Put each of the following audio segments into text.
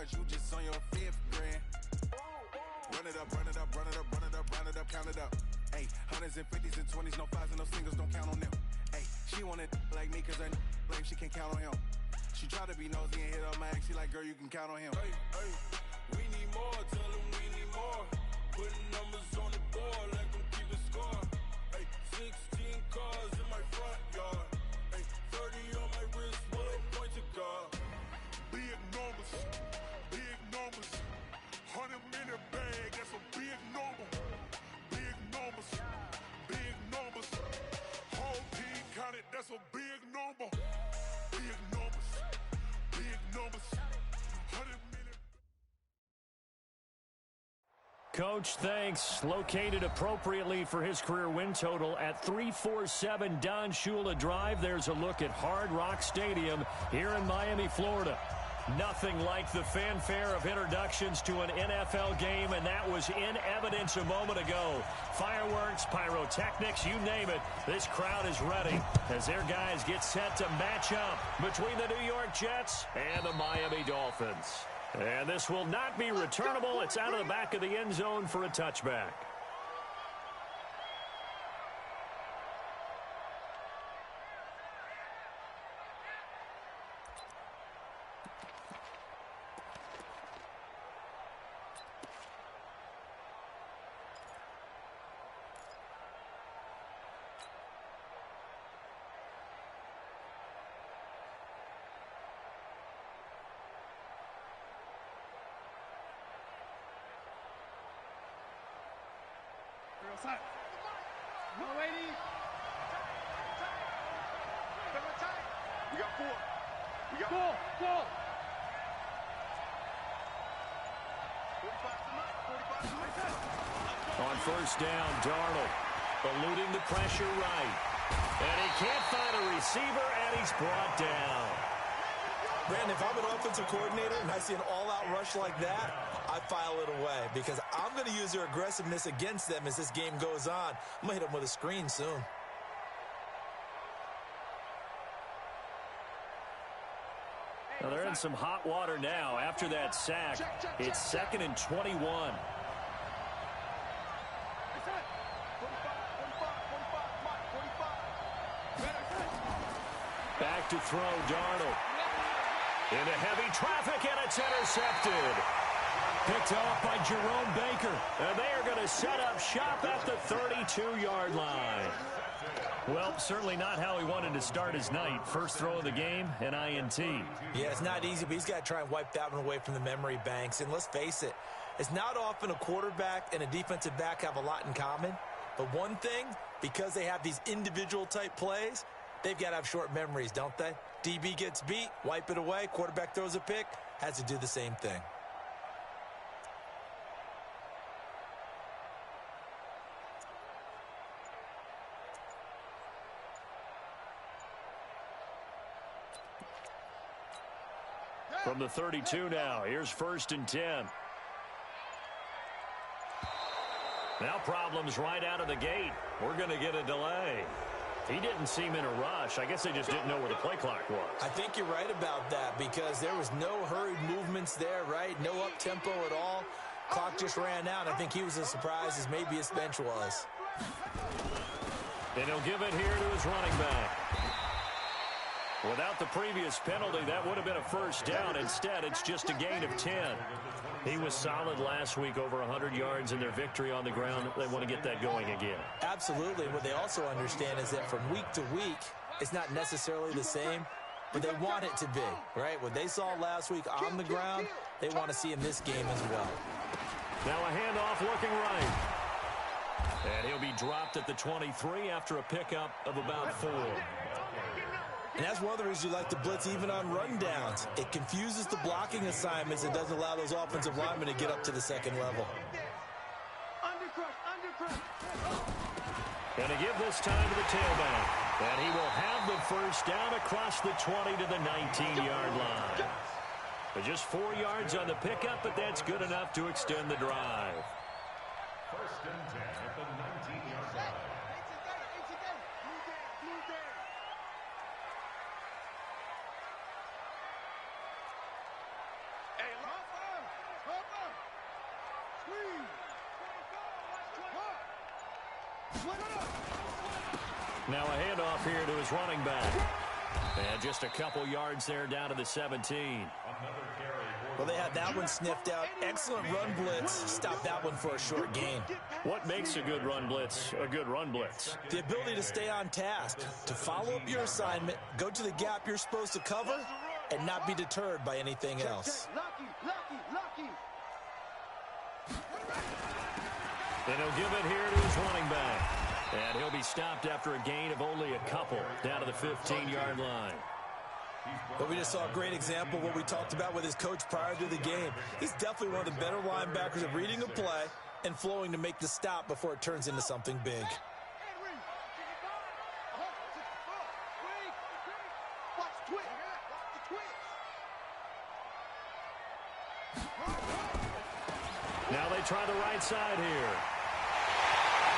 yards, you just on your 5th grand. Run it up, run it up, run it up, run it up, run it up, count it up. Hey, hundreds and 50s and 20s, no 5s and no singles, don't count on them. Hey, she wanted like me cause her blame, she can't count on him. She try to be nosy and hit up my ex, she like, girl, you can count on him. Hey, hey, we need more, tell them we need more. Putting numbers on the board, let them keep a score. Hey, 16 cars in my front yard. Hey, 30 on my wrist, will I point to God? Big numbers, big numbers. 100-minute bag, that's a big number. Big numbers, big numbers. Whole team counted, that's a big number. Big numbers, big numbers. 100-minute. Coach, thanks. Located appropriately for his career win total at 347 Don Shula Drive. There's a look at Hard Rock Stadium here in Miami, Florida. Nothing like the fanfare of introductions to an NFL game, and that was in evidence a moment ago. Fireworks, pyrotechnics, you name it. This crowd is ready as their guys get set to match up between the New York Jets and the Miami Dolphins. And this will not be returnable. It's out of the back of the end zone for a touchback. No, lady. We got 4. We got 4. 4. 45. On first down, Darnold eluding the pressure right. And he can't find a receiver, and he's brought down. Brandon, if I'm an offensive coordinator and I see an all-out rush like that, I file it away because I'm going to use their aggressiveness against them as this game goes on. I'm going to hit them with a screen soon. Well, they're in some hot water now after that sack. It's 2nd and 21. Back to throw, Darnold. Into heavy traffic, and it's intercepted. Picked off by Jerome Baker. And they are going to set up shop at the 32-yard line. Well, certainly not how he wanted to start his night. First throw of the game, an INT. Yeah, it's not easy, but he's got to try and wipe that one away from the memory banks. And let's face it, it's not often a quarterback and a defensive back have a lot in common. But one thing, because they have these individual type plays, they've got to have short memories, don't they? DB gets beat, wipe it away, quarterback throws a pick, has to do the same thing. From the 32 now, here's 1st and 10. Now problems right out of the gate. We're going to get a delay. He didn't seem in a rush. I guess they just didn't know where the play clock was. I think you're right about that because there was no hurried movements there, right? No up-tempo at all. Clock just ran out. I think he was as surprised as maybe his bench was. And he'll give it here to his running back. Without the previous penalty, that would have been a first down. Instead, it's just a gain of 10. He was solid last week, over 100 yards in their victory on the ground. They want to get that going again. Absolutely. What they also understand is that from week to week, it's not necessarily the same, but they want it to be, right? What they saw last week on the ground, they want to see in this game as well. Now a handoff looking right. And he'll be dropped at the 23 after a pickup of about 4. And that's one of the reasons you like to blitz even on rundowns. It confuses the blocking assignments and doesn't allow those offensive linemen to get up to the second level. Going to give this time to the tailback. And he will have the first down across the 20 to the 19-yard line. But just 4 yards on the pickup, but that's good enough to extend the drive. 1st and 10 at the 19-yard line. Now a handoff here to his running back. And just a couple yards there down to the 17. Well, they had that one sniffed out. Excellent run blitz. Stop that one for a short gain. What makes a good run blitz a good run blitz? The ability to stay on task, to follow up your assignment, go to the gap you're supposed to cover, and not be deterred by anything else. And he'll give it here to his running back. And he'll be stopped after a gain of only a couple down to the 15-yard line. But we just saw a great example of what we talked about with his coach prior to the game. He's definitely one of the better linebackers at reading a play and flowing to make the stop before it turns into something big. Now they try the right side here.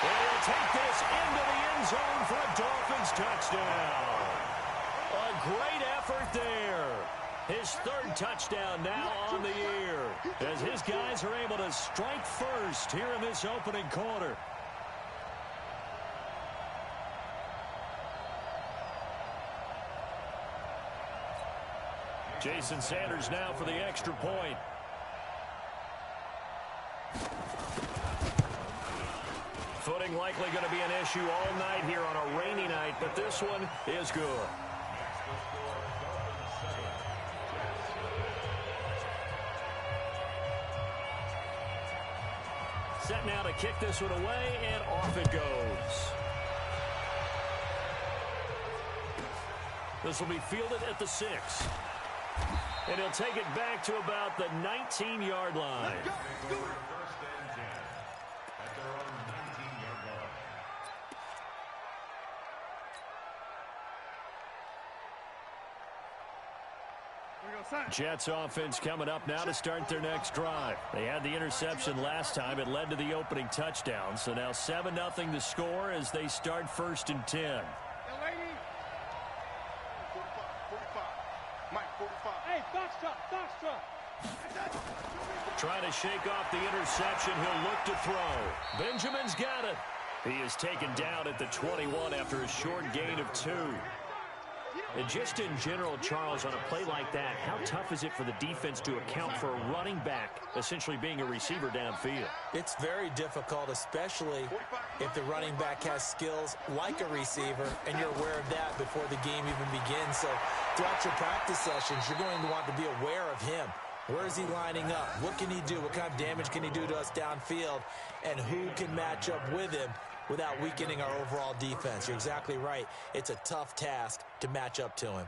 And he'll take this into the end zone for a Dolphins touchdown. A great effort there. His third touchdown now on the year as his guys are able to strike first here in this opening quarter. Jason Sanders now for the extra point. Footing likely going to be an issue all night here on a rainy night, but this one is good. Set now to kick this one away, and off it goes. This will be fielded at the 6. And he'll take it back to about the 19-yard line. Jets offense coming up now to start their next drive. They had the interception last time. It led to the opening touchdown. So now 7-0 to score as they start 1st and 10. Hey, Foxtrot. Trying to shake off the interception. He'll look to throw. Benjamin's got it. He is taken down at the 21 after a short gain of 2. And just in general, Charles, on a play like that, how tough is it for the defense to account for a running back essentially being a receiver downfield? It's very difficult, especially if the running back has skills like a receiver, and you're aware of that before the game even begins. So throughout your practice sessions, you're going to want to be aware of him. Where is he lining up? What can he do? What kind of damage can he do to us downfield? And who can match up with him without weakening our overall defense? You're exactly right. It's a tough task to match up to him.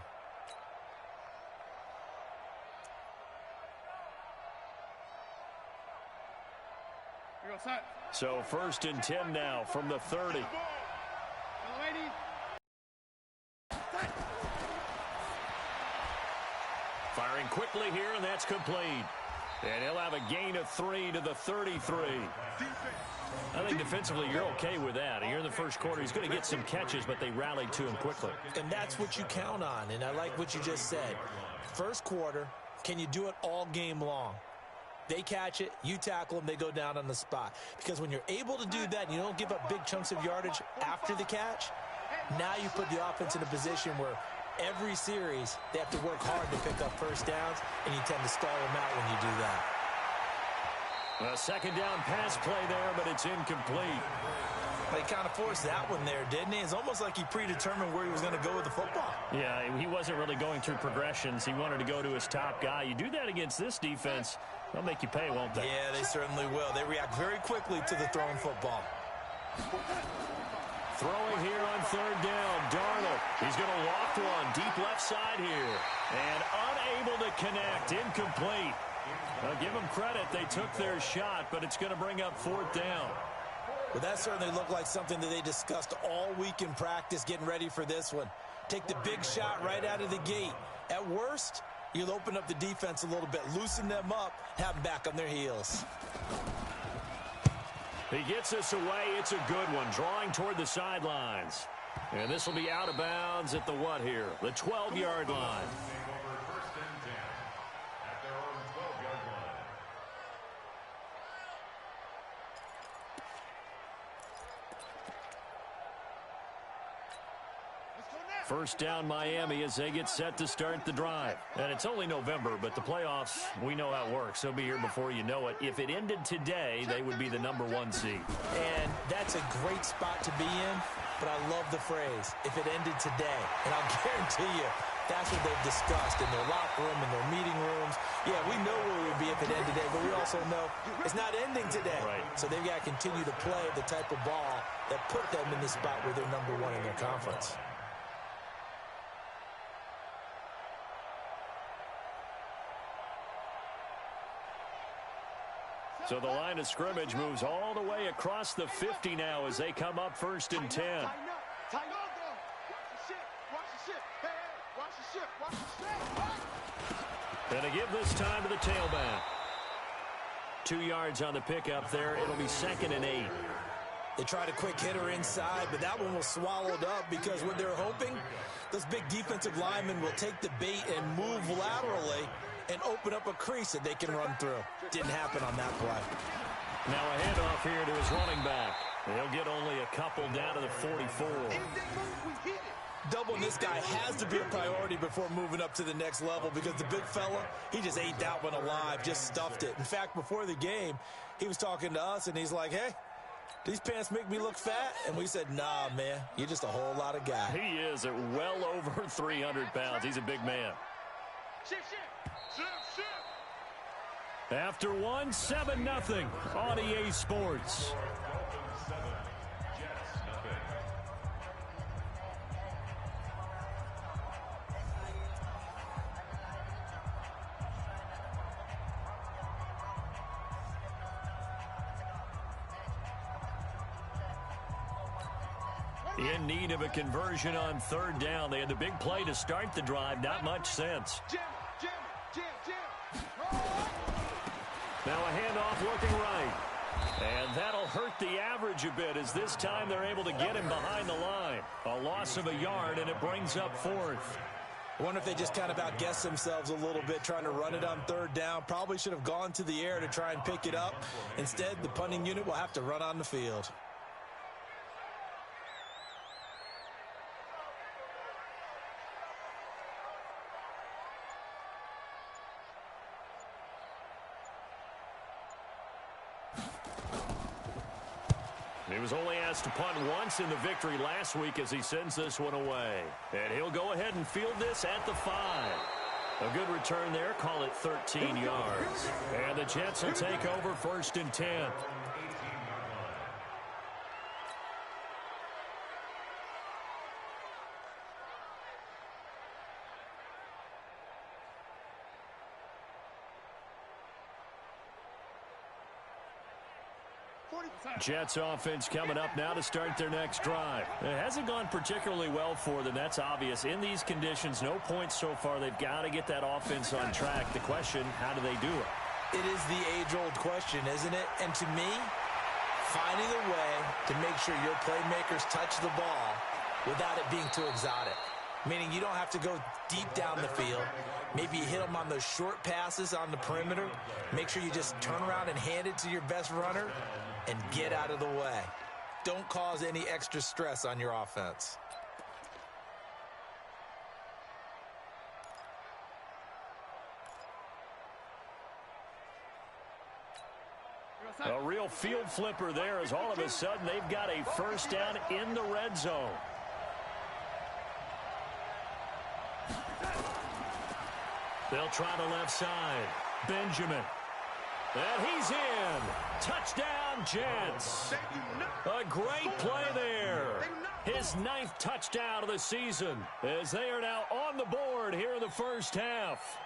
So 1st and 10 now from the 30. Firing quickly here, and that's complete. And he'll have a gain of 3 to the 33. I think defensively you're okay with that. Here in the first quarter, he's going to get some catches, but they rallied to him quickly. And that's what you count on, and I like what you just said. First quarter, can you do it all game long? They catch it, you tackle them, they go down on the spot. Because when you're able to do that and you don't give up big chunks of yardage after the catch, now you put the offense in a position where every series they have to work hard to pick up first downs, and you tend to stall them out when you do that. A second down pass play there, but it's incomplete. He kind of forced that one there, didn't he? It's almost like he predetermined where he was going to go with the football. Yeah, he wasn't really going through progressions. He wanted to go to his top guy. You do that against this defense, they'll make you pay, won't they? Yeah, they certainly will. They react very quickly to the thrown football. Throwing here on 3rd down, Darnold. He's going to loft one deep left side here. And unable to connect, incomplete. I'll give them credit. They took their shot, but it's going to bring up 4th down. Well, that certainly looked like something that they discussed all week in practice, getting ready for this one. Take the big shot right out of the gate. At worst, you'll open up the defense a little bit, loosen them up, have them back on their heels. He gets this away. It's a good one, drawing toward the sidelines. And this will be out of bounds at the what here? The 12-yard line. First down Miami as they get set to start the drive. And it's only November, but the playoffs, we know how it works. They'll be here before you know it. If it ended today, they would be the #1 seed. And that's a great spot to be in, but I love the phrase, if it ended today. And I'll guarantee you, that's what they've discussed in their locker room, in their meeting rooms. Yeah, we know where we would be if it ended today, but we also know it's not ending today. Right. So they've got to continue to play the type of ball that put them in the spot where they're #1 in their conference. So the line of scrimmage moves all the way across the 50 now as they come up 1st and 10. Tighten up. Watch the ship. Hey, watch the ship. And to give this time to the tailback. 2 yards on the pickup there. It'll be 2nd and 8. They tried a quick hitter inside, but that one was swallowed up because what they're hoping, those big defensive linemen will take the bait and move laterally and open up a crease that they can run through. Didn't happen on that play. Now a handoff here to his running back. He'll get only a couple down to the 44. Doubling this guy has to be a priority before moving up to the next level because the big fella, he just ate that one alive, just stuffed it. In fact, before the game, he was talking to us, and he's like, hey, these pants make me look fat? And we said, nah, man, you're just a whole lot of guy. He is at well over 300 pounds. He's a big man. Ship. After 1, 7-0 on EA Sports. In need of a conversion on 3rd down. They had the big play to start the drive. Not much sense. Jam. Now a handoff looking right. And that'll hurt the average a bit as this time they're able to get him behind the line. A loss of a yard, and it brings up 4th. I wonder if they just kind of outguessed themselves a little bit trying to run it on 3rd down. Probably should have gone to the air to try and pick it up. Instead, the punting unit will have to run on the field. He was only asked to punt once in the victory last week as he sends this one away. And he'll go ahead and field this at the 5. A good return there. Call it 13 yards. And the Jets will take over 1st and 10. Jets offense coming up now to start their next drive. It hasn't gone particularly well for them. That's obvious. In these conditions, no points so far. They've got to get that offense on track. The question, how do they do it? It is the age-old question, isn't it? And to me, finding a way to make sure your playmakers touch the ball without it being too exotic. Meaning you don't have to go deep down the field. Maybe you hit them on those short passes on the perimeter. Make sure you just turn around and hand it to your best runner and get out of the way. Don't cause any extra stress on your offense. A real field flipper there as all of a sudden they've got a 1st down in the red zone. They'll try the left side. Benjamin. And he's in. Touchdown, Jets. A great play there. His 9th touchdown of the season as they are now on the board here in the 1st half.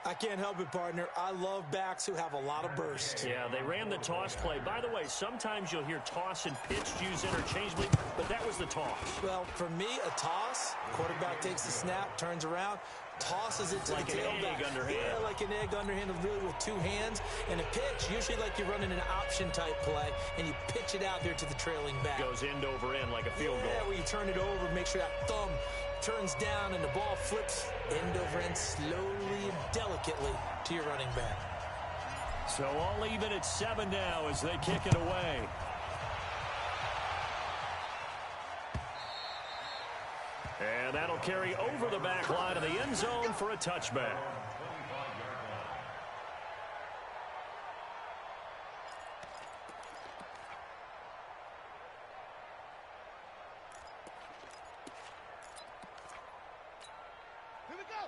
I can't help it, partner. I love backs who have a lot of burst. Yeah, they ran the toss play. By the way, sometimes you'll hear toss and pitch used interchangeably, but that was the toss. Well, for me, a toss, quarterback takes the snap, turns around, tosses it to like the tailback. Like an egg underhand. Yeah, like an egg underhand, really with 2 hands. And a pitch, usually like you're running an option-type play, and you pitch it out there to the trailing back. Goes end over end like a field goal. Yeah, where you turn it over, make sure that thumb turns down, and the ball flips end over end slowly and delicately to your running back. So all even at 7 now as they kick it away. And that'll They'll carry over the back line of the end zone for a touchback.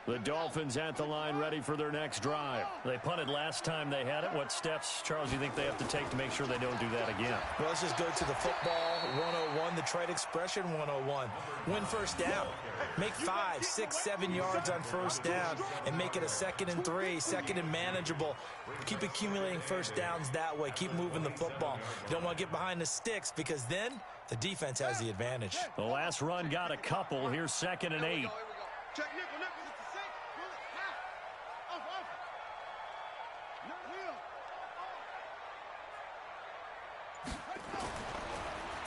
The Dolphins at the line ready for their next drive. They punted last time they had it. What steps, Charles, do you think they have to take to make sure they don't do that again? Well, let's just go to the football 101, the trade expression 101. Win first down. Make 5, 6, 7 yards on first down and make it a 2nd and 3, 2nd and manageable. Keep accumulating first downs that way. Keep moving the football. You don't want to get behind the sticks because then the defense has the advantage. The last run got a couple. Here's 2nd and 8. Check nickel, nickel. It's the same. Pull it. Half. Off.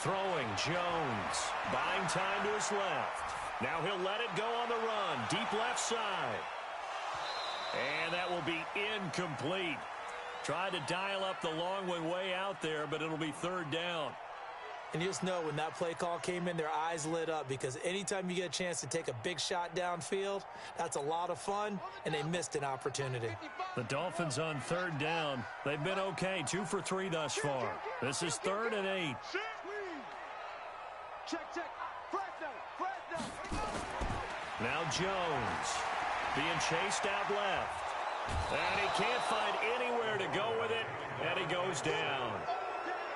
Throwing Jones. Buying time to his left. Now he'll let it go on the run. Deep left side. And that will be incomplete. Tried to dial up the long one way out there, but it'll be 3rd down. And you just know when that play call came in, their eyes lit up because anytime you get a chance to take a big shot downfield, that's a lot of fun, and they missed an opportunity. The Dolphins on 3rd down. They've been okay, 2 for 3 thus far. This is 3rd and 8. Check. Now Jones being chased out left. And he can't find anywhere to go with it, and he goes down.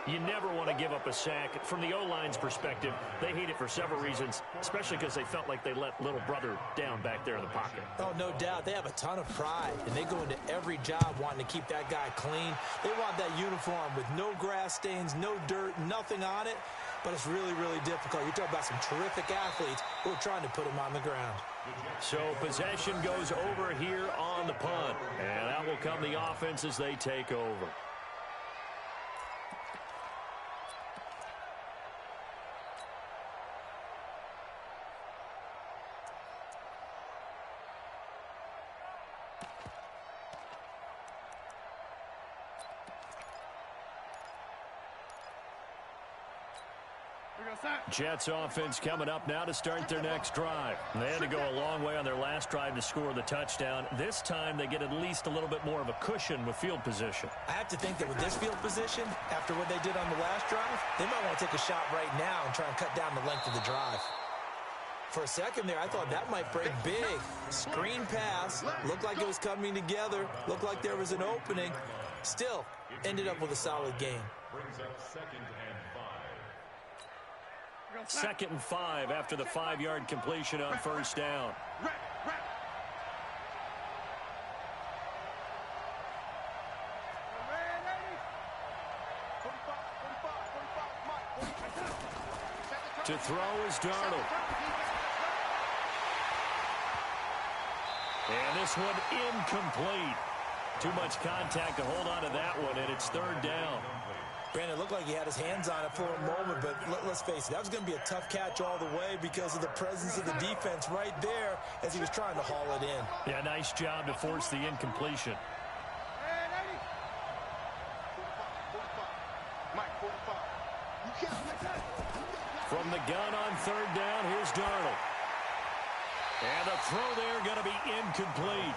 You never want to give up a sack. From the O-line's perspective, they hate it for several reasons, especially because they felt like they let little brother down back there in the pocket. Oh, no doubt. They have a ton of pride, and they go into every job wanting to keep that guy clean. They want that uniform with no grass stains, no dirt, nothing on it, but it's really, really difficult. You're talking about some terrific athletes who are trying to put him on the ground. So possession goes over here on the punt, and that will come the offense as they take over. Jets offense coming up now to start their next drive. They had to go a long way on their last drive to score the touchdown. This time they get at least a little bit more of a cushion with field position. I have to think that with this field position, after what they did on the last drive, they might want to take a shot right now and try and cut down the length of the drive. For a second there, I thought that might break big. Screen pass, looked like it was coming together, looked like there was an opening. Still, ended up with a solid game. Brings up 2nd and 5. 2nd and 5 after the 5-yard completion on first down. To throw is Darnold. And this one incomplete. Too much contact to hold on to that one, and it's 3rd down. Brandon, it looked like he had his hands on it for a moment, but let's face it, that was going to be a tough catch all the way because of the presence of the defense right there as he was trying to haul it in. Yeah, nice job to force the incompletion. From the gun on 3rd down, here's Darnold. And the throw there going to be incomplete.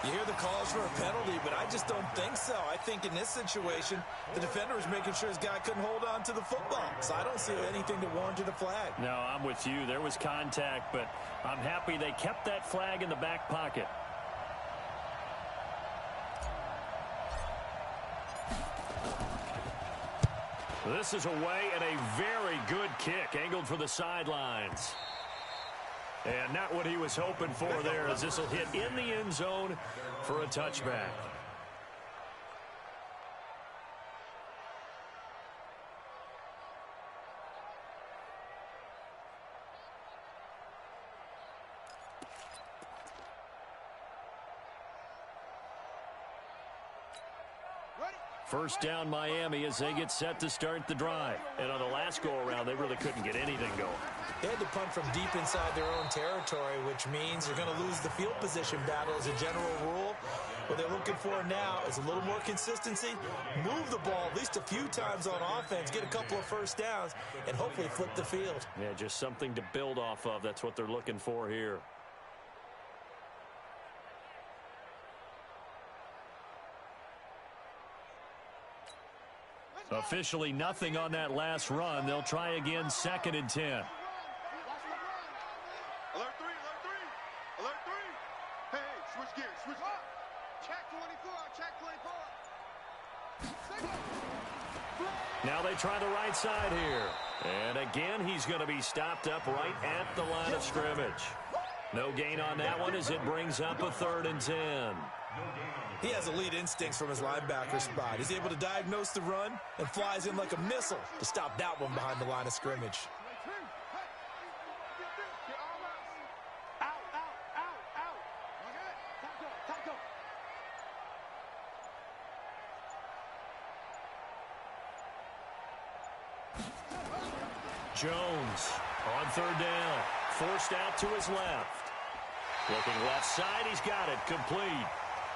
You hear the calls for a penalty, but I just don't think so. I think in this situation, the defender was making sure his guy couldn't hold on to the football. So I don't see anything to warrant a flag. No, I'm with you. There was contact, but I'm happy they kept that flag in the back pocket. This is away and a very good kick, angled for the sidelines. And not what he was hoping for there, as this will hit in the end zone for a touchback. First down Miami as they get set to start the drive. And on the last go-around, they really couldn't get anything going. They had to punt from deep inside their own territory, which means they're going to lose the field position battle as a general rule. What they're looking for now is a little more consistency, move the ball at least a few times on offense, get a couple of first downs, and hopefully flip the field. Yeah, just something to build off of. That's what they're looking for here. Officially nothing on that last run. They'll try again, 2nd and 10. Alert 3, alert 3, alert 3. Hey, switch gears, switch gears. Check 24, check 24. Now they try the right side here. And again, he's going to be stopped up right at the line of scrimmage. No gain on that one as it brings up a 3rd and 10. He has elite instincts from his linebacker spot. He's able to diagnose the run and flies in like a missile to stop that one behind the line of scrimmage. Jones on 3rd down. Forced out to his left. Looking left side, he's got it. Complete.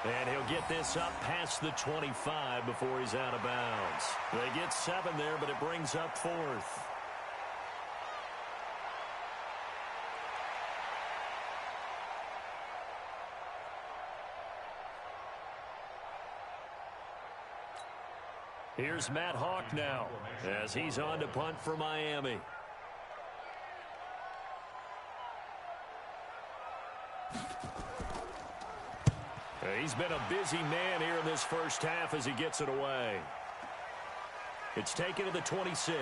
And he'll get this up past the 25 before he's out of bounds. They get 7 there, but it brings up 4th. Here's Matt Hawk now as he's on to punt for Miami. He's been a busy man here in this first half as he gets it away. It's taken to the 26.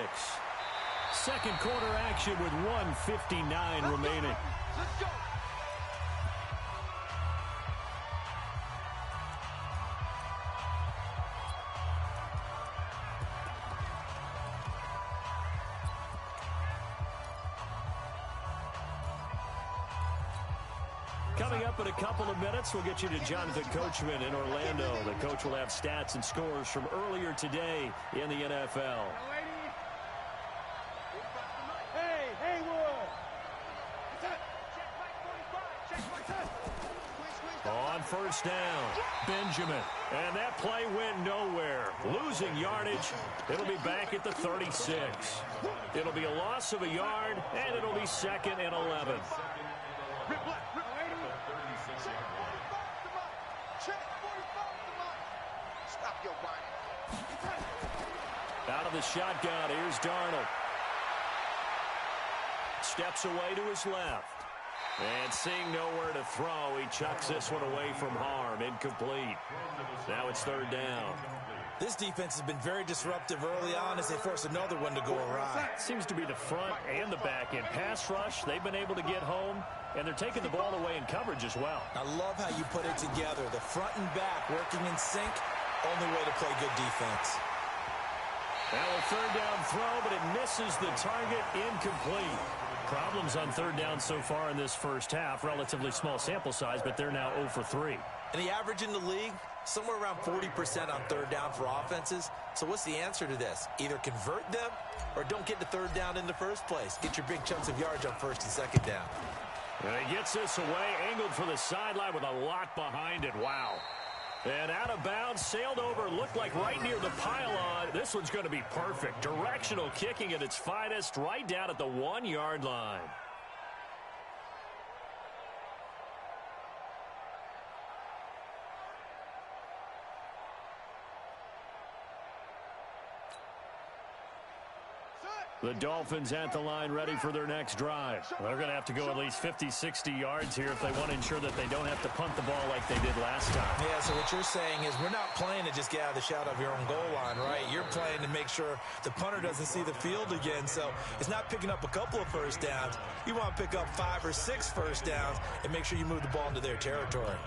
Second quarter action with 1:59 remaining. Let's go. Coming up in a couple of minutes, we'll get you to Jonathan Coachman in Orlando. The coach will have stats and scores from earlier today in the NFL. Hey, Haywood. On 1st down, Benjamin. And that play went nowhere. Losing yardage. It'll be back at the 36. It'll be a loss of a yard, and it'll be 2nd and 11. Out of the shotgun, here's Darnold. Steps away to his left. And seeing nowhere to throw, he chucks this one away from harm. Incomplete. Now it's 3rd down. This defense has been very disruptive early on as they force another one to go awry. Seems to be the front and the back end. Pass rush, they've been able to get home, and they're taking the ball away in coverage as well. I love how you put it together. The front and back working in sync, only way to play good defense. Now a 3rd down throw, but it misses the target. Incomplete. Problems on 3rd down so far in this first half. Relatively small sample size, but they're now 0 for 3. And the average in the league, somewhere around 40% on 3rd down for offenses. So what's the answer to this? Either convert them or don't get the 3rd down in the first place. Get your big chunks of yards on 1st and 2nd down. And he gets this away, angled for the sideline with a lot behind it. Wow. And out of bounds, sailed over, looked like right near the pylon. This one's going to be perfect. Directional kicking at its finest, right down at the 1-yard line. The Dolphins at the line ready for their next drive. They're going to have to go at least 50, 60 yards here if they want to ensure that they don't have to punt the ball like they did last time. Yeah, so what you're saying is we're not playing to just get out of the shadow of your own goal line, right? You're playing to make sure the punter doesn't see the field again. So it's not picking up a couple of first downs. You want to pick up 5 or 6 first downs and make sure you move the ball into their territory.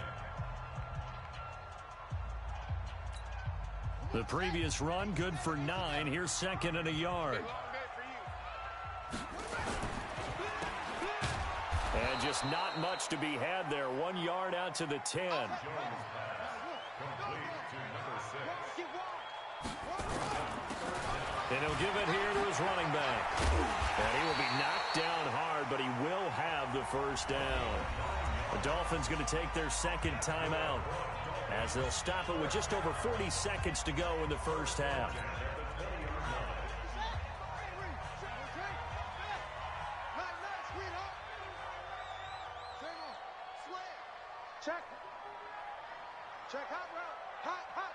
The previous run, good for 9. Here's 2nd and a yard. And just not much to be had there. 1 yard out to the 10. And he'll give it here to his running back. And he will be knocked down hard, but he will have the first down. The Dolphins going to take their 2nd timeout. as they'll stop it with just over 40 seconds to go in the first half. Check hot route. Hot.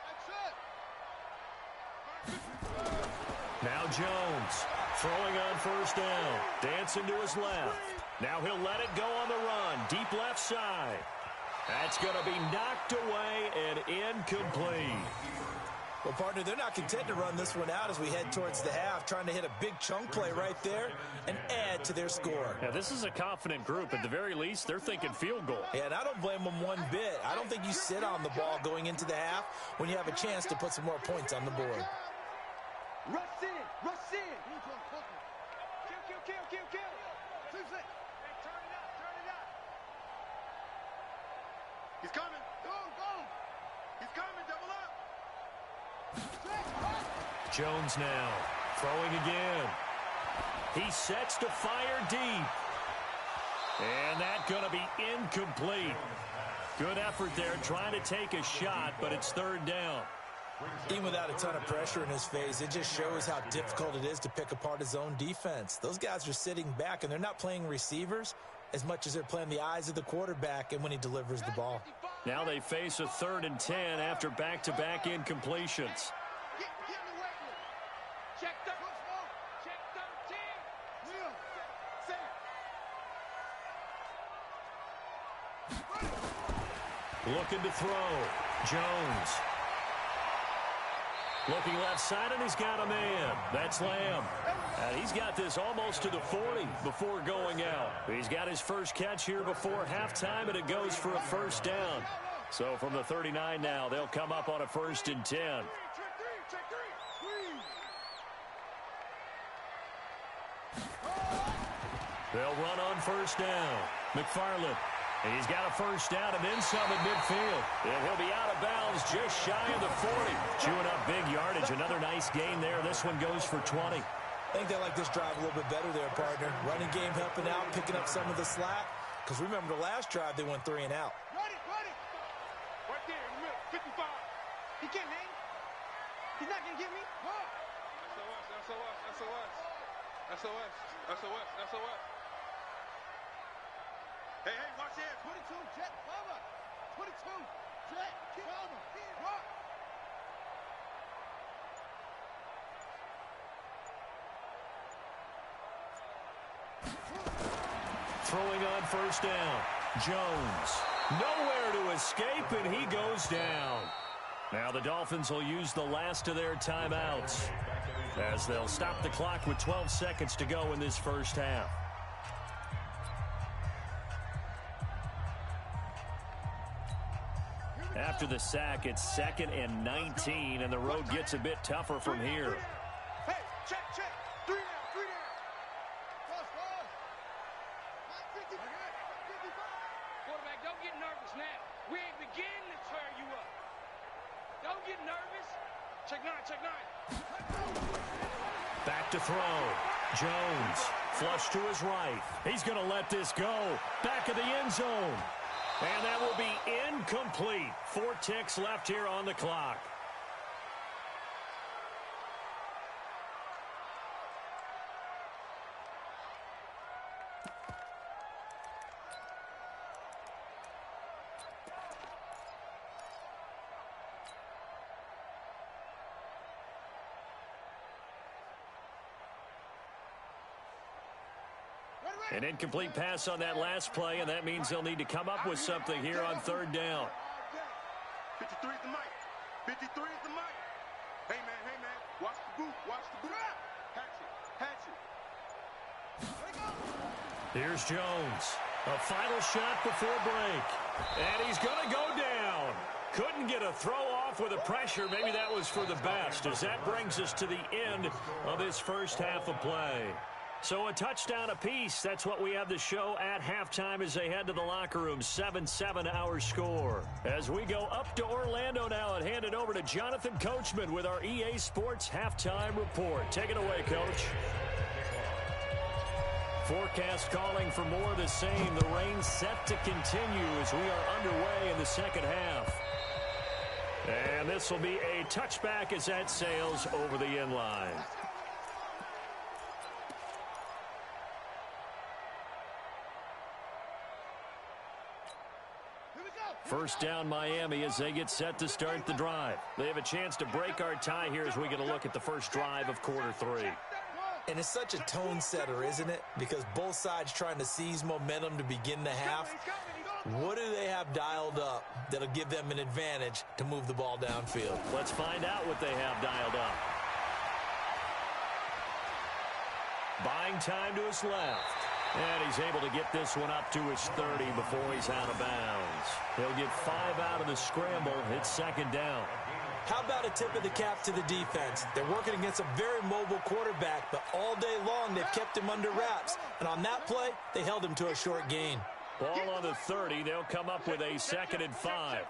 That's it. Now Jones throwing on first down. Dancing to his left. Now he'll let it go on the run. Deep left side. That's going to be knocked away and incomplete. Well, partner, they're not content to run this one out as we head towards the half, trying to hit a big chunk play right there and add to their score. Yeah, this is a confident group. At the very least, they're thinking field goal. Yeah, and I don't blame them one bit. I don't think you sit on the ball going into the half when you have a chance to put some more points on the board. Rush in. Kill. Turn it up. He's coming. Go. He's coming, double up. Jones now throwing again. He sets to fire deep. And that's going to be incomplete. Good effort there trying to take a shot, but it's third down. Even without a ton of pressure in his face, it just shows how difficult it is to pick apart his own defense. Those guys are sitting back, and they're not playing receivers as much as they're playing the eyes of the quarterback and when he delivers the ball. Now they face a 3rd and 10 after back-to-back incompletions. Check 13. Looking to throw. Jones. Looking left side, and he's got a man. That's Lamb. And he's got this almost to the 40 before going out. He's got his first catch here before halftime, and it goes for a first down. So from the 39 now, they'll come up on a 1st and 10. They'll run on first down. McFarland. He's got a first down and then some at midfield. And he'll be out of bounds just shy of the 40. Chewing up big yardage. Another nice gain there. This one goes for 20. I think they like this drive a little bit better there, partner. Running game helping out, picking up some of the slack. Because remember, the last drive, they went 3 and out. Run it. Right there in the middle, 55. He can't hang. He's not going to get me. SOS. Hey, watch this. 22, Jet, cover. 22, Jet, cover. Rock. Throwing on first down. Jones. Nowhere to escape, and he goes down. Now the Dolphins will use the last of their timeouts as they'll stop the clock with 12 seconds to go in this first half. After the sack, it's 2nd and 19, and the road gets a bit tougher from here. Hey, check. 3 down. Cross. 55. Quarterback, don't get nervous now. We ain't beginning to tear you up. Don't get nervous. Check 9. Back to throw. Jones, flush to his right. He's going to let this go. Back of the end zone. And that will be incomplete. 4 ticks left here on the clock. An incomplete pass on that last play, and that means they'll need to come up with something here on 3rd down. 53 is the mic. 53 is the mic. Hey, man. Watch the boot. Hatch it. Here's Jones. A final shot before break. And he's going to go down. Couldn't get a throw off with the pressure. Maybe that was for the best, as that brings us to the end of this first half of play. So a touchdown apiece. That's what we have the show at halftime as they head to the locker room. 7-7 our score. As we go up to Orlando now and hand it over to Jonathan Coachman with our EA Sports halftime report. Take it away, Coach. forecast calling for more of the same. The rain set to continue as we are underway in the second half. And this will be a touchback as that sails over the end line. First down Miami as they get set to start the drive. They have a chance to break our tie here as we get a look at the first drive of quarter 3. And it's such a tone setter, isn't it? Because both sides trying to seize momentum to begin the half. What do they have dialed up that'll give them an advantage to move the ball downfield? Let's find out what they have dialed up. Buying time to his left. And he's able to get this one up to his 30 before he's out of bounds. He'll get 5 out of the scramble. It's second down. How about a tip of the cap to the defense? They're working against a very mobile quarterback, but all day long they've kept him under wraps. And on that play, they held him to a short gain. Ball on the 30. They'll come up with a 2nd and 5.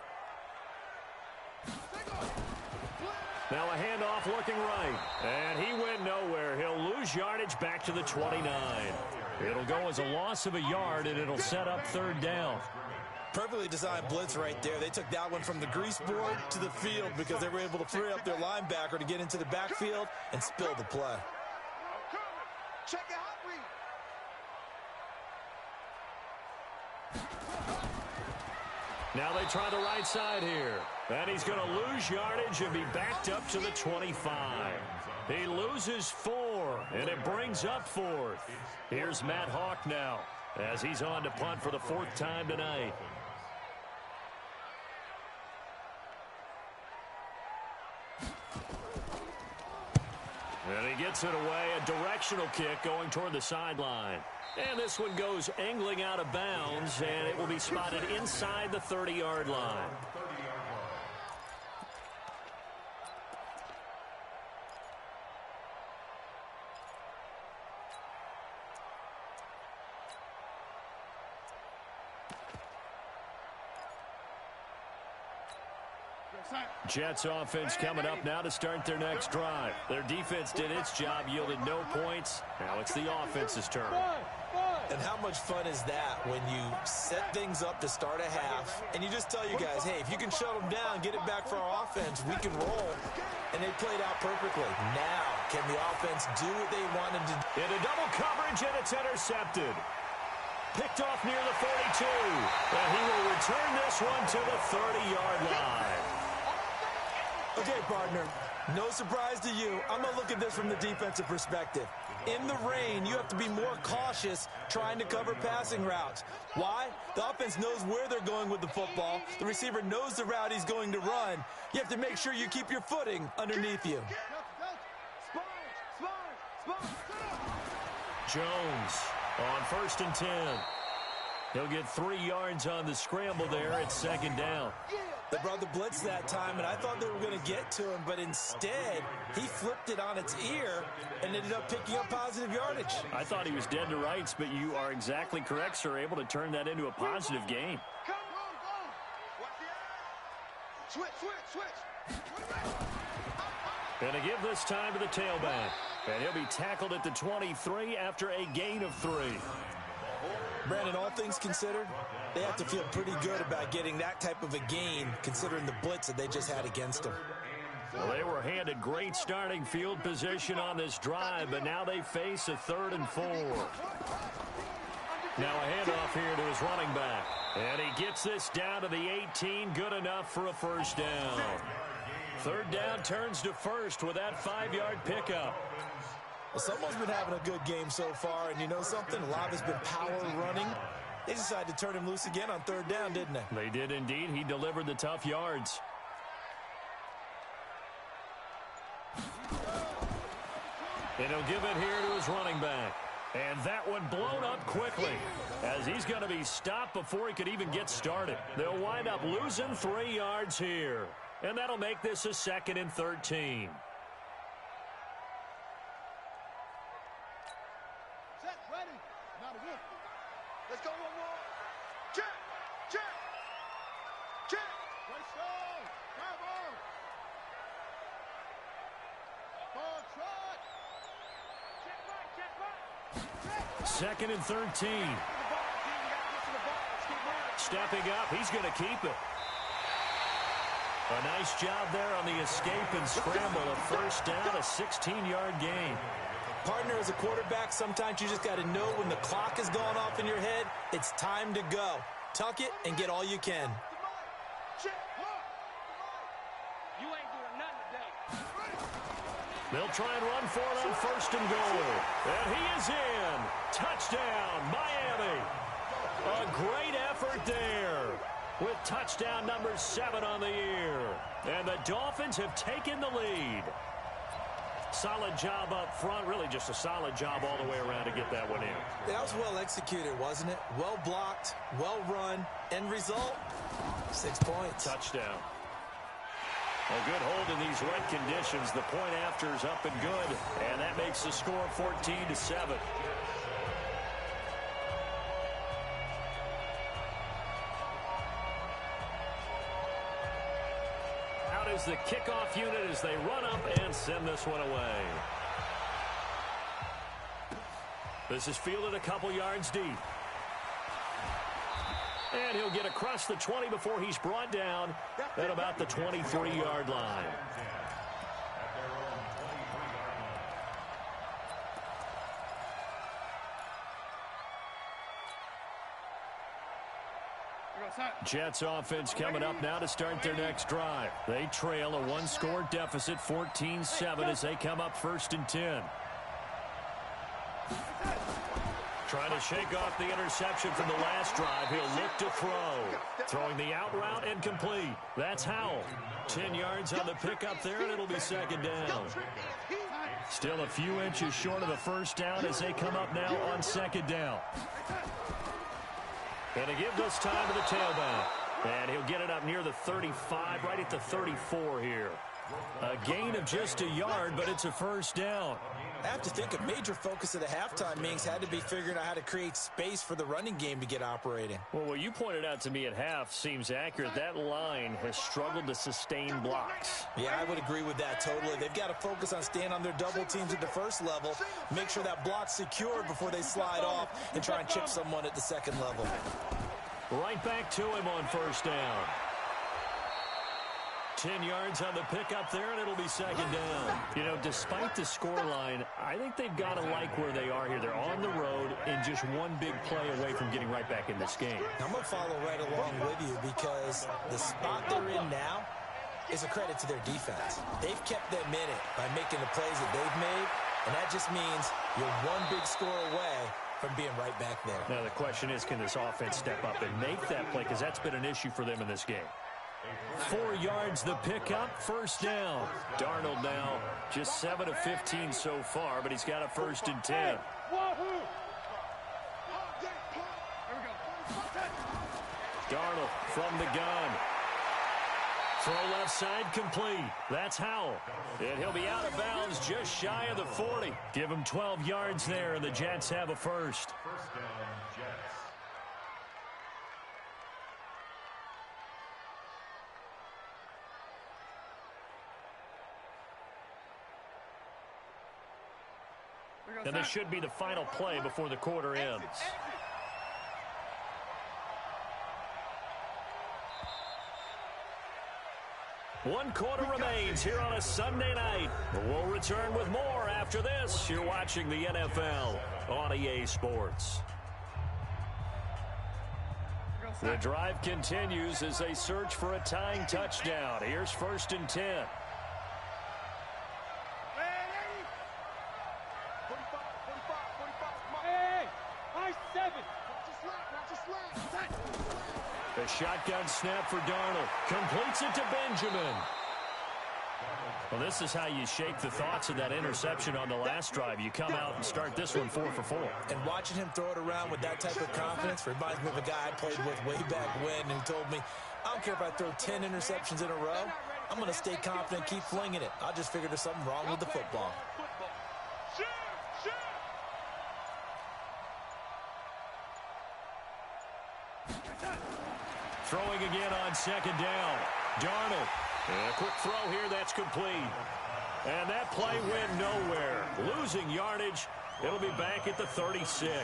Now a handoff looking right. And he went nowhere. He'll lose yardage back to the 29. It'll go as a loss of a yard, and it'll set up 3rd down. Perfectly designed blitz right there. They took that one from the grease board to the field because they were able to free up their linebacker to get into the backfield and spill the play. Check it out, Now they try the right side here. And he's going to lose yardage and be backed up to the 25. He loses 4, and it brings up 4th. Here's Matt Hawk now as he's on to punt for the 4th time tonight. And he gets it away, a directional kick going toward the sideline. And this one goes angling out of bounds, and it will be spotted inside the 30-yard line. Jets offense coming up now to start their next drive. Their defense did its job, yielded no points. Now it's the offense's turn. And how much fun is that when you set things up to start a half and you just tell you guys, hey, if you can shut them down, get it back for our offense, we can roll. And they played out perfectly. Now, can the offense do what they wanted to do? Into double coverage, and it's intercepted. Picked off near the 42. And he will return this one to the 30-yard line. Okay, partner, no surprise to you. I'm going to look at this from the defensive perspective. In the rain, you have to be more cautious trying to cover passing routes. Why? The offense knows where they're going with the football. The receiver knows the route he's going to run. You have to make sure you keep your footing underneath you. Jones on 1st and 10. He'll get 3 yards on the scramble there at 2nd down. They brought the blitz that time, and I thought they were going to get to him, but instead, he flipped it on its ear and ended up picking up positive yardage. I thought he was dead to rights, but you are exactly correct, sir. Able to turn that into a positive gain. And to give this time to the tailback. And he'll be tackled at the 23 after a gain of 3. Brandon, all things considered, they have to feel pretty good about getting that type of a gain considering the blitz that they just had against them. Well, they were handed great starting field position on this drive, but now they face a 3rd and 4. Now a handoff here to his running back. And he gets this down to the 18, good enough for a 1st down. 3rd down turns to 1st with that 5-yard pickup. Well, someone's been having a good game so far, and you know something? A lot has been power running. They decided to turn him loose again on 3rd down, didn't they? They did indeed. He delivered the tough yards. And he'll give it here to his running back. And that one blown up quickly as he's going to be stopped before he could even get started. They'll wind up losing 3 yards here. And that'll make this a 2nd and 13. Let's go one more. Check, check, check. Let's go. Come on. Ball trot. Check right, check right. Check. 2nd and 13. Stepping up, he's going to keep it. A nice job there on the escape and scramble. A first down, a 16-yard gain. Partner, as a quarterback, sometimes you just got to know when the clock is going off in your head, it's time to go. Tuck it and get all you can. You ain't doing nothing today. They'll try and run for it on 1st and goal. And he is in. Touchdown, Miami. A great effort there with touchdown number 7 on the year. And the Dolphins have taken the lead. Solid job up front. Really just a solid job all the way around to get that one in. That was well executed, wasn't it? Well blocked, well run. End result, 6 points. Touchdown. A good hold in these wet conditions. The point after is up and good. And that makes the score 14-7. Out is the kickoff unit as they run up and send this one away. This is fielded a couple yards deep. And he'll get across the 20 before he's brought down at about the 23-yard line. Jets offense coming up now to start their next drive. They trail a one-score deficit, 14-7, as they come up 1st and 10. Trying to shake off the interception from the last drive. He'll look to throw. Throwing the out route and complete. That's Howell. 10 yards on the pickup there, and it'll be 2nd down. Still a few inches short of the first down as they come up now on 2nd down. And to give this time to the tailback. And he'll get it up near the 35, right at the 34 here. A gain of just a yard, but it's a first down. I have to think a major focus of the halftime meetings had to be figuring out how to create space for the running game to get operating. Well, what you pointed out to me at half seems accurate. That line has struggled to sustain blocks. Yeah, I would agree with that totally. They've got to focus on staying on their double teams at the first level, make sure that block's secure before they slide off and try and chip someone at the second level. Right back to him on first down. 10 yards on the pickup there, and it'll be 2nd down. You know, despite the scoreline, I think they've got to like where they are here. They're on the road and just one big play away from getting right back in this game. I'm going to follow right along with you because the spot they're in now is a credit to their defense. They've kept them in it by making the plays that they've made, and that just means you're one big score away from being right back there. Now, the question is, can this offense step up and make that play? Because that's been an issue for them in this game. 4 yards the pickup, first down. Darnold now just 7 of 15 so far, but he's got a 1st and 10. Darnold from the gun. Throw left side complete. That's Howell. And he'll be out of bounds just shy of the 40. Give him 12 yards there, and the Jets have a first. First down, Jets. And this should be the final play before the quarter ends. One quarter remains here on a Sunday night. We'll return with more after this. You're watching the NFL on EA Sports. The drive continues as they search for a tying touchdown. Here's 1st and 10. The shotgun snap for Darnold. Completes it to Benjamin. Well, this is how you shake the thoughts of that interception on the last drive. You come out and start this one 4 for 4. And watching him throw it around with that type of confidence reminds me of a guy I played with way back when who told me, I don't care if I throw 10 interceptions in a row. I'm going to stay confident and keep flinging it. I just figured there's something wrong with the football. Throwing again on 2nd down. Darnold. And a quick throw here, that's complete. And that play went nowhere. Losing yardage It'll be back at the 36.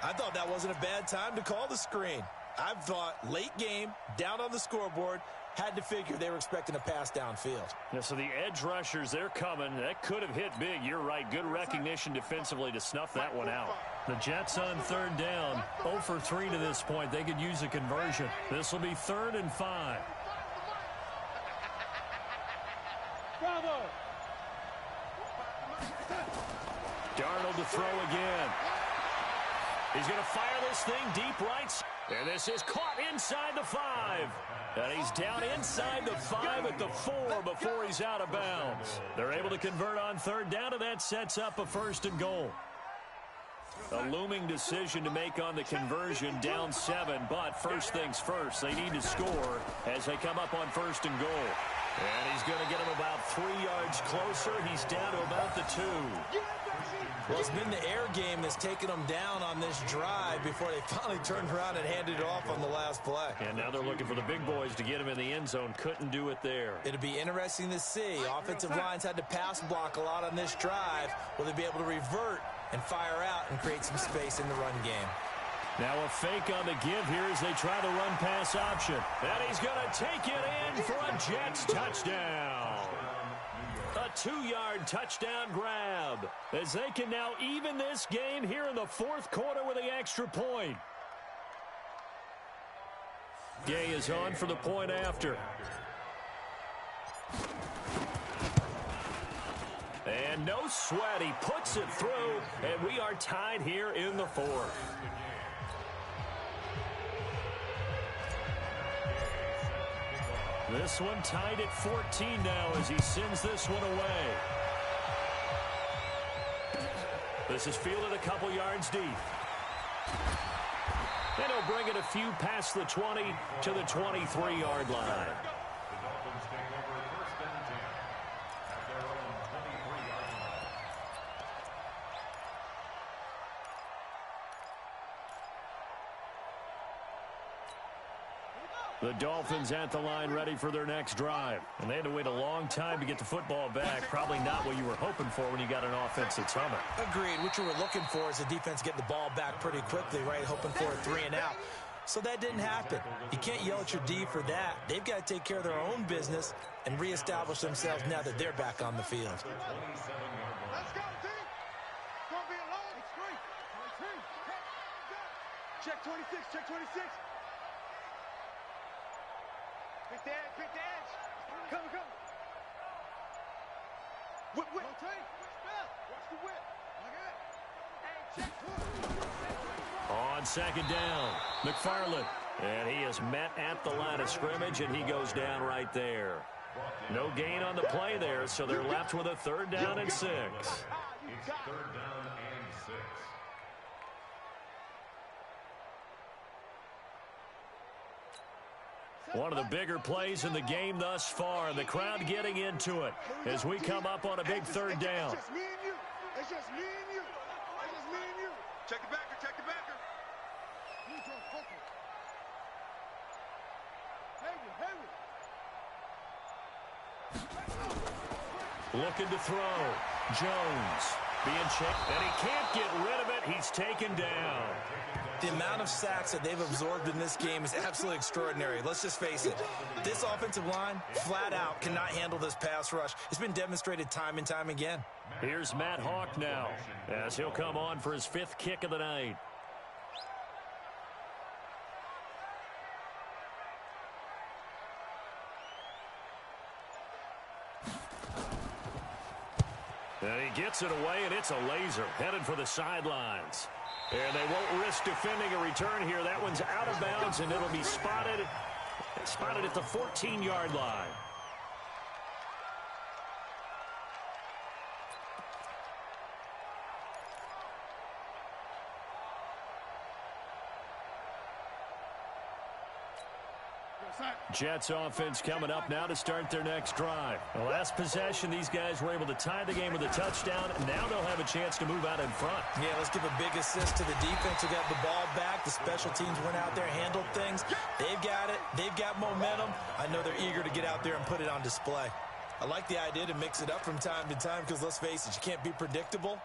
I thought that wasn't a bad time to call the screen. I thought late game, down on the scoreboard, had to figure they were expecting a pass downfield. Yeah, so the edge rushers, they're coming. That could have hit big. You're right. Good recognition defensively to snuff that one out. The Jets on 3rd down. 0 for 3 to this point. They could use a conversion. This will be 3rd and 5. Bravo! Darnold to throw again. He's going to fire this thing deep right. And this is caught inside the 5. And he's down inside the 5 at the 4 before he's out of bounds. They're able to convert on 3rd down, and that sets up a 1st and goal. A looming decision to make on the conversion, down 7. But first things first, they need to score as they come up on 1st and goal. And he's going to get him about 3 yards closer. He's down to about the 2. Well, it's been the air game that's taken them down on this drive before they finally turned around and handed it off on the last play. And now they're looking for the big boys to get him in the end zone. Couldn't do it there. It'll be interesting to see. Offensive lines had to pass block a lot on this drive. Will they be able to revert and fire out and create some space in the run game? Now a fake on the give here as they try the run-pass option. And he's going to take it in for a Jets touchdown. A 2-yard touchdown grab as they can now even this game here in the 4th quarter with the extra point. Gay is on for the point after. And no sweat. He puts it through, and we are tied here in the 4th. This one tied at 14 now as he sends this one away. This is fielded a couple yards deep. And he'll bring it a few past the 20 to the 23-yard line. The Dolphins take over 1st and 10 at their own 23-yard line. The Dolphins at the line ready for their next drive. And they had to wait a long time to get the football back. Probably not what you were hoping for when you got an offense that's humming. Agreed. What you were looking for is the defense getting the ball back pretty quickly, right? Hoping for a 3 and out. So that didn't happen. You can't yell at your D for that. They've got to take care of their own business and reestablish themselves now that they're back on the field. Let's go, team. Gonna be alone. It's free. Check 26. Check 26. Pick the edge, pick the edge. Come. Whip. Rotate. Watch the whip. Like that. Hey, check. On 2nd down, McFarland. And he is met at the line of scrimmage, and he goes down right there. No gain on the play there, so they're left with a 3rd down and 6. It's 3rd down and 6. One of the bigger plays in the game thus far, and the crowd getting into it as we come up on a big 3rd down. It's just me and you. It's just me and you. It's just me and you. Check the backer, check the backer. Looking to throw. Jones being checked, and he can't get rid of it. He's taken down. The amount of sacks that they've absorbed in this game is absolutely extraordinary. Let's just face it. This offensive line, flat out, cannot handle this pass rush. It's been demonstrated time and time again. Here's Matt Hawk now as he'll come on for his 5th kick of the night. And he gets it away, and it's a laser headed for the sidelines. And they won't risk defending a return here. That one's out of bounds, and it'll be spotted at the 14-yard line. Jets offense coming up now to start their next drive. The last possession, these guys were able to tie the game with a touchdown, and now they'll have a chance to move out in front. Yeah, let's give a big assist to the defense who got the ball back. The special teams went out there, handled things. They've got it. They've got momentum. I know they're eager to get out there and put it on display. I like the idea to mix it up from time to time because, let's face it, you can't be predictable.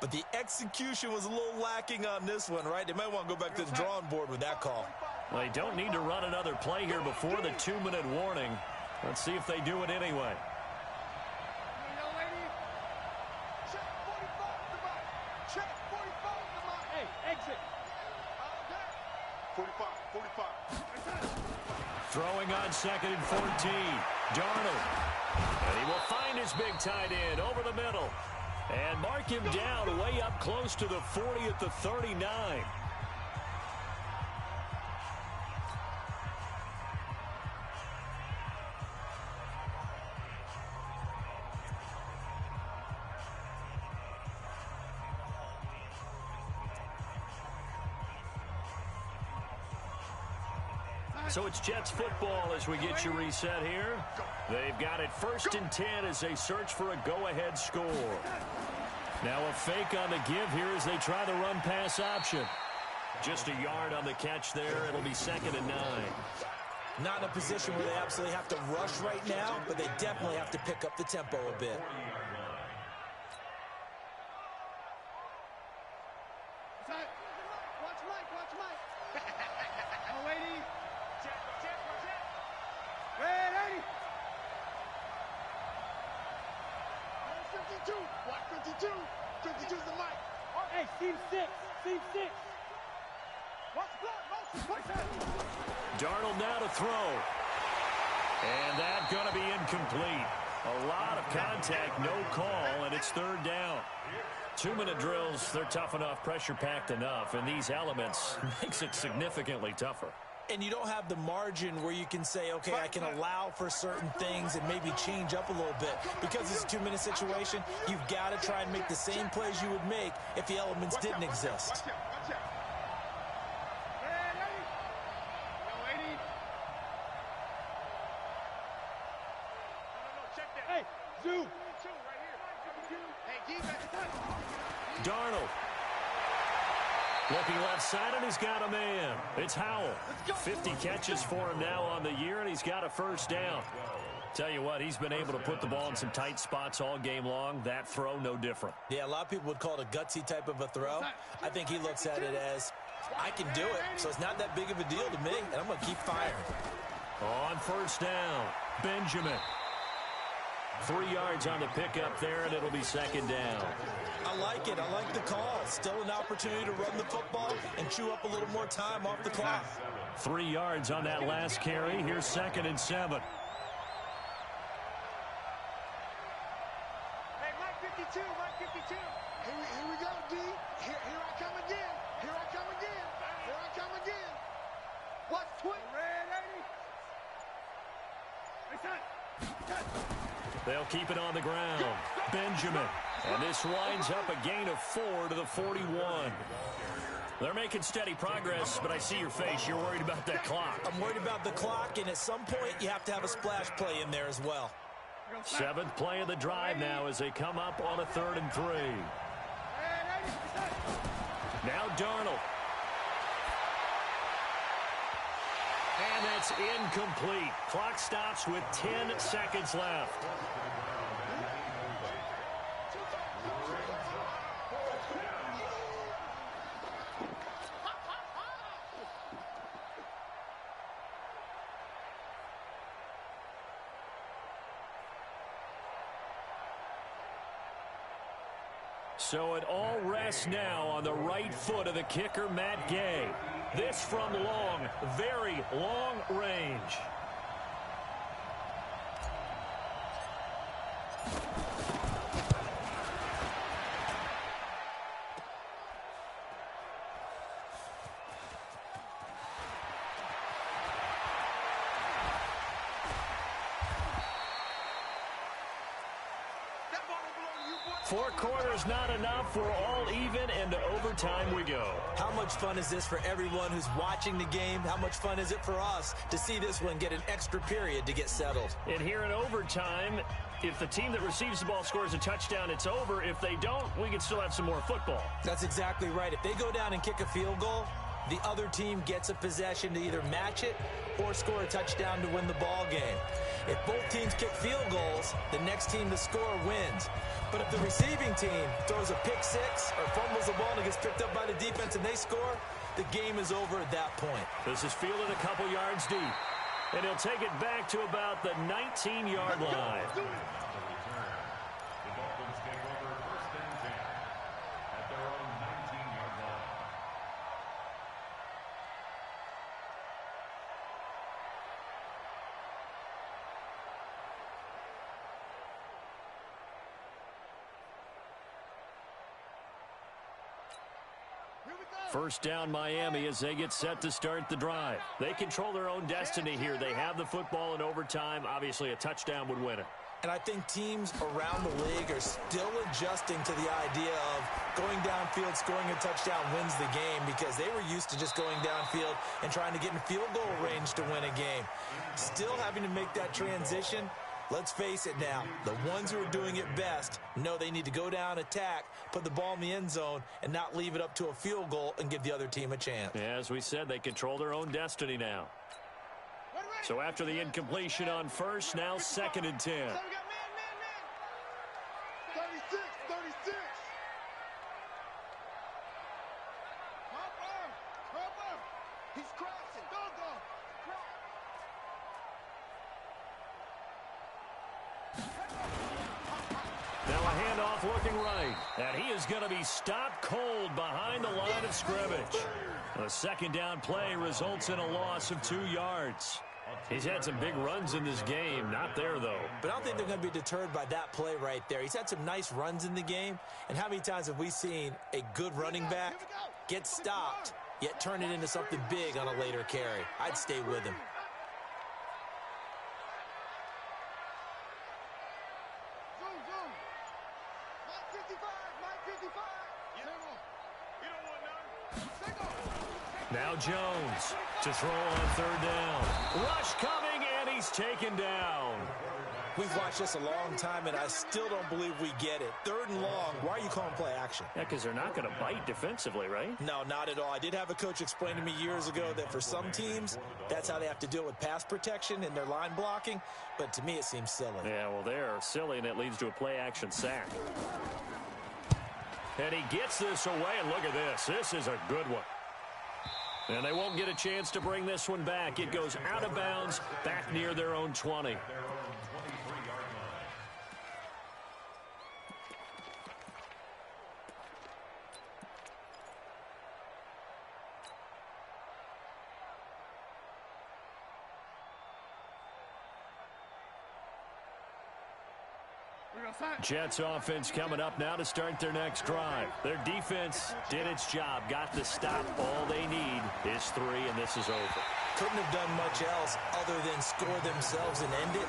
but the execution was a little lacking on this one, right? They might want to go back to the drawing board with that call. Well, they don't need to run another play here before the 2-minute warning. Let's see if they do it anyway. Throwing on 2nd and 14. Darnold. And he will find his big tight end over the middle. And mark him down way up close to the 40 at the 39. So it's Jets football as we get you reset here. They've got it 1st and 10 as they search for a go-ahead score. Now a fake on the give here as they try the run-pass option. Just a yard on the catch there. It'll be 2nd and 9. Not in a position where they absolutely have to rush right now, but they definitely have to pick up the tempo a bit. Darnold now to throw. And that's going to be incomplete. A lot of contact, no call, and it's 3rd down. 2-minute drills, they're tough enough, pressure-packed enough, and these elements makes it significantly tougher. And you don't have the margin where you can say, okay, I can allow for certain things and maybe change up a little bit. Because it's a 2-minute situation, you've got to try and make the same plays you would make if the elements didn't exist. Darnold. Looking left side, and he's got a man. It's Howell. 50 catches for him now on the year, and he's got a 1st down. Tell you what, he's been able to put the ball in some tight spots all game long. That throw, no different. Yeah, a lot of people would call it a gutsy type of a throw. I think he looks at it as, I can do it, so it's not that big of a deal to me, and I'm going to keep firing. On 1st down, Benjamin. 3 yards on the pickup there, and it'll be 2nd down. I like it. I like the call. Still an opportunity to run the football and chew up a little more time off the clock. 3 yards on that last carry. Here's 2nd and 7. Hey, Mike 52, Mike 52. Here we go, D. Here I come again. Here I come again. Here I come again. What's quick? Red 80. They'll keep it on the ground. Benjamin. And this winds up a gain of 4 to the 41. They're making steady progress, but I see your face. You're worried about that clock. I'm worried about the clock, and at some point, you have to have a splash play in there as well. 7th play of the drive now as they come up on a 3rd and 3. Now Darnold. And that's incomplete. Clock stops with 10 seconds left. So it all rests now on the right foot of the kicker, Matt Gay. This from long, very long range. Four quarters not enough. We're all even, and to overtime we go. How much fun is this for everyone who's watching the game? How much fun is it for us to see this one get an extra period to get settled? And here in overtime, if the team that receives the ball scores a touchdown, it's over. If they don't, we can still have some more football. That's exactly right. If they go down and kick a field goal, the other team gets a possession to either match it or score a touchdown to win the ball game. If both teams kick field goals, the next team to score wins. But if the receiving team throws a pick six or fumbles the ball and it gets picked up by the defense and they score, the game is over at that point. This is fielded a couple yards deep. And he'll take it back to about the 19-yard line. The Dolphins take over 1st and 10 at their own 19-yard line. First down Miami as they get set to start the drive. They control their own destiny here. They have the football in overtime. Obviously, a touchdown would win it. And I think teams around the league are still adjusting to the idea of going downfield, scoring a touchdown wins the game, because they were used to just going downfield and trying to get in field goal range to win a game. Still having to make that transition. Let's face it now, the ones who are doing it best know they need to go down, attack, put the ball in the end zone, and not leave it up to a field goal and give the other team a chance. Yeah, as we said, they control their own destiny now. So after the incompletion on first, now 2nd and 10. 36, 36. Cover. He's crossing. Go. Now a handoff looking right. And he is going to be stopped cold behind the line of scrimmage. A second down play results in a loss of 2 yards. He's had some big runs in this game. Not there, though. But I don't think they're going to be deterred by that play right there. He's had some nice runs in the game. And how many times have we seen a good running back get stopped, yet turn it into something big on a later carry? I'd stay with him. Zoom. Mike 55. Now Jones to throw on 3rd down. Rush coming, and he's taken down. We've watched this a long time, and I still don't believe we get it. 3rd and long, why are you calling play action? Yeah, because they're not going to bite defensively, right? No, not at all. I did have a coach explain to me years ago that for some teams, that's how they have to deal with pass protection and their line blocking, but to me it seems silly. Yeah, well, they're silly, and it leads to a play-action sack. And he gets this away, and look at this. This is a good one. And they won't get a chance to bring this one back. It goes out of bounds back near their own 20. Jets offense coming up now to start their next drive. Their defense did its job, got the stop. All they need is 3, and this is over. Couldn't have done much else other than score themselves and end it.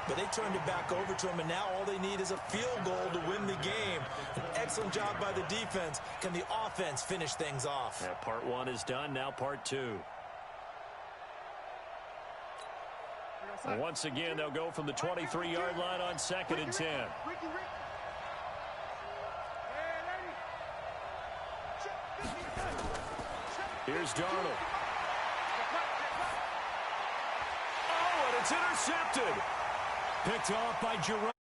But they turned it back over to them, and now all they need is a field goal to win the game. An excellent job by the defense. Can the offense finish things off? Yeah, part 1 is done, now part 2. And once again, they'll go from the 23-yard line on 2nd and 10. Here's Darnold. Oh, and it's intercepted. Picked off by Jerome.